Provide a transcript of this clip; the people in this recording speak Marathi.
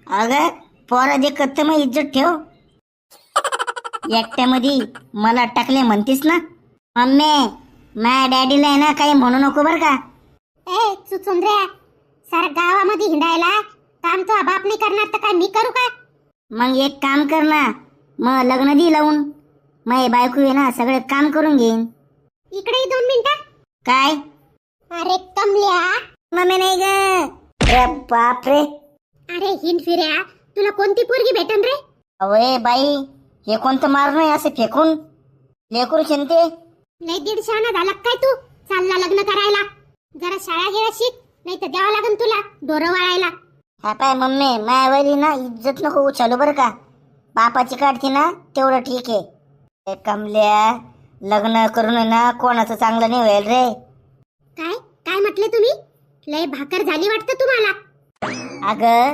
अगं पोराचे कत्त मग इज्जत ठेव. एकट्यामध्ये मला टाकले म्हणतीस ना. मम्मी माझ्या डॅडीला आहे ना काही म्हणू नको बर का. ए चुचुंद्र्या, सारा गावामध्ये हिंडायला काम तो बाप नाही करणार तर काय मी करू का? मग एक काम कर ना, मग लग्न दी लावून. माझी बायको आहे ना सगळं काम करून घेईन. इकडे 2 मिनिटं. काय अरे कमल्या, मम्मी नाही ग. अरे बापरे. अरे हिंड फिर्या, तुला कोणती पोरगी भेटन रे? अवय बाई, हे कोणतं मारणं आहे असं फेकून. लेकरू शिंते. लय 150 झाला काय तू? चालला लग्न करायला. जरा शाळा गेला शिक, नाही तर द्यावं लागन तुला डोरं वाळायला. हा पाय मम्मी, मायावरी ना इज्जत नको उचलू बरं का. बापाची काढती ना तेवढं ठीक आहे. ए कमल्या, लग्न करून ना कोणाचं चांगलं नाही होईल रे. काय काय म्हटले तुम्ही? लय भाकर झाली वाटतं तुम्हाला. अगं